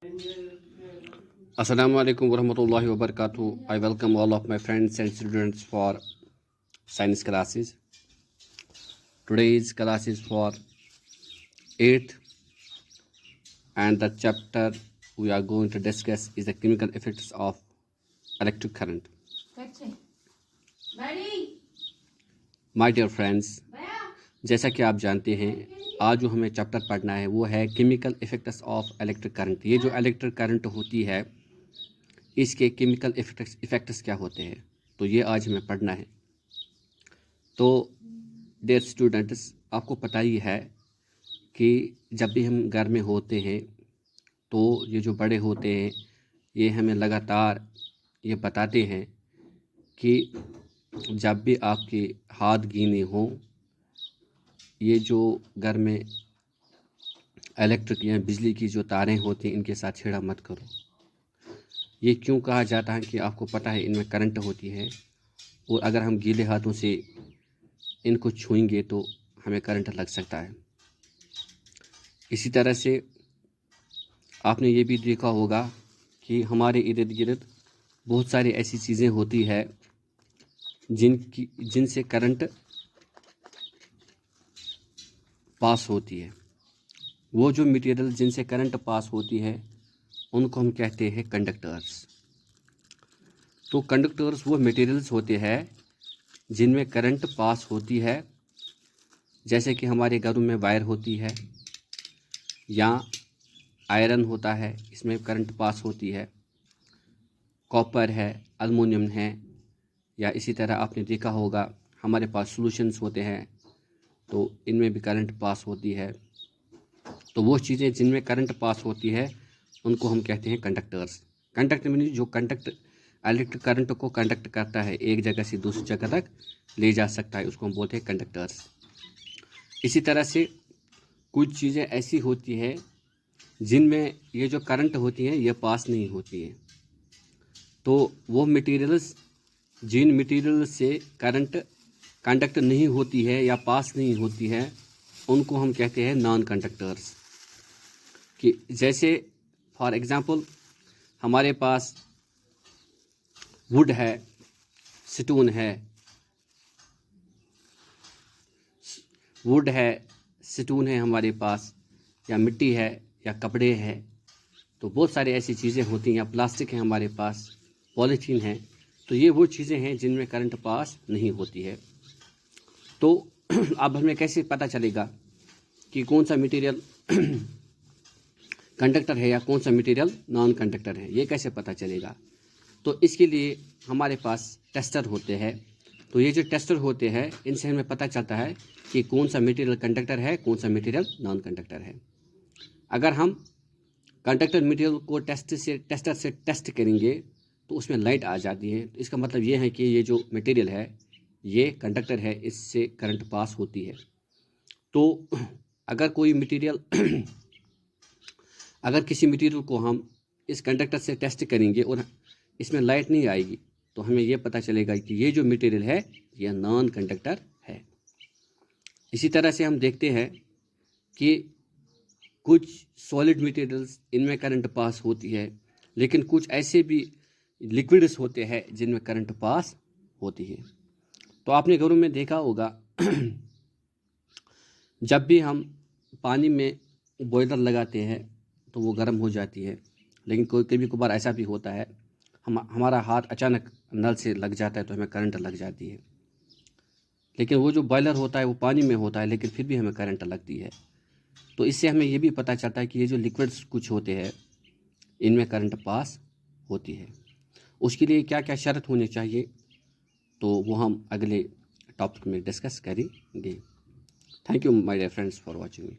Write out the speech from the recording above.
Assalamu alaikum warahmatullahi wabarakatuh. I welcome all of my friends and students for science classes. Today's class is for 8th and the chapter we are going to discuss is the chemical effects of electric current. My dear friends, जैसा कि आप जानते हैं आज जो हमें chapter पढ़ना है वो है chemical effects of electric current. ये जो इलेक्ट्रिक करंट होती है इसके केमिकल इफेक्ट्स क्या होते हैं, तो ये आज हमें पढ़ना है। तो डियर स्टूडेंट्स, आपको पता ही है कि जब भी हम घर में होते हैं तो ये जो बड़े होते हैं ये हमें लगातार ये बताते हैं कि जब भी आपके हाथ गीले हों, ये जो घर में इलेक्ट्रिक या बिजली की जो तारें होती हैं इनके साथ छेड़ा मत करो। ये क्यों कहा जाता है कि आपको पता है इनमें करंट होती है और अगर हम गीले हाथों से इनको छुएंगे तो हमें करंट लग सकता है। इसी तरह से आपने ये भी देखा होगा कि हमारे इर्द गिर्द बहुत सारी ऐसी चीज़ें होती है जिनसे करंट पास होती है। वो जो मटेरियल जिनसे करंट पास होती है उनको हम कहते हैं कंडक्टर्स। तो कंडक्टर्स वो मटेरियल्स होते हैं जिनमें करंट पास होती है, जैसे कि हमारे घरों में वायर होती है या आयरन होता है, इसमें करंट पास होती है। कॉपर है, एल्युमिनियम है, या इसी तरह आपने देखा होगा हमारे पास सॉल्यूशंस होते हैं तो इनमें भी करंट पास होती है। तो वो चीज़ें जिनमें करंट पास होती है उनको हम कहते हैं कंडक्टर्स। कंडक्टर मीन्स जो इलेक्ट्रिक करंट को कंडक्ट करता है, एक जगह से दूसरी जगह तक ले जा सकता है, उसको हम बोलते हैं कंडक्टर्स। इसी तरह से कुछ चीज़ें ऐसी होती है जिनमें ये जो करंट होती हैं ये पास नहीं होती हैं। तो वो मटेरियल्स जिन मटेरियल से करंट कंडक्ट नहीं होती है या पास नहीं होती है उनको हम कहते हैं नॉन कंडक्टर्स। कि जैसे फॉर एग्ज़ाम्पल हमारे पास वुड है, स्टोन है, स्टोन है हमारे पास, या मिट्टी है या कपड़े हैं। तो बहुत सारी ऐसी चीज़ें होती हैं, या प्लास्टिक है हमारे पास, पॉलीथीन है। तो ये वो चीज़ें हैं जिनमें करंट पास नहीं होती है। तो अब हमें कैसे पता चलेगा कि कौन सा मटेरियल कंडक्टर है या कौन सा मटेरियल नॉन कंडक्टर है, ये कैसे पता चलेगा? तो इसके लिए हमारे पास टेस्टर होते हैं। तो ये जो टेस्टर होते हैं इनसे हमें पता चलता है कि कौन सा मटेरियल कंडक्टर है, कौन सा मटेरियल नॉन कंडक्टर है। अगर हम कंडक्टर मटेरियल को टेस्टर से टेस्ट करेंगे तो उसमें लाइट आ जाती है। तो इसका मतलब ये है कि ये जो मटेरियल है ये कंडक्टर है, इससे करंट पास होती है। तो अगर कोई मटेरियल अगर किसी मटेरियल को हम इस कंडक्टर से टेस्ट करेंगे और इसमें लाइट नहीं आएगी तो हमें यह पता चलेगा कि ये जो मटेरियल है यह नॉन कंडक्टर है। इसी तरह से हम देखते हैं कि कुछ सॉलिड मटेरियल्स इनमें करंट पास होती है, लेकिन कुछ ऐसे भी लिक्विड्स होते हैं जिनमें करंट पास होती है। तो आपने घरों में देखा होगा जब भी हम पानी में बॉयलर लगाते हैं तो वो गर्म हो जाती है, लेकिन कभी कभार ऐसा भी होता है हमारा हाथ अचानक नल से लग जाता है तो हमें करंट लग जाती है। लेकिन वो जो बॉयलर होता है वो पानी में होता है, लेकिन फिर भी हमें करंट लगती है। तो इससे हमें ये भी पता चलता है कि ये जो लिक्विड्स कुछ होते हैं इनमें करंट पास होती है। उसके लिए क्या क्या शर्त होनी चाहिए तो वो हम अगले टॉपिक में डिस्कस करेंगे। Thank you my dear friends for watching me.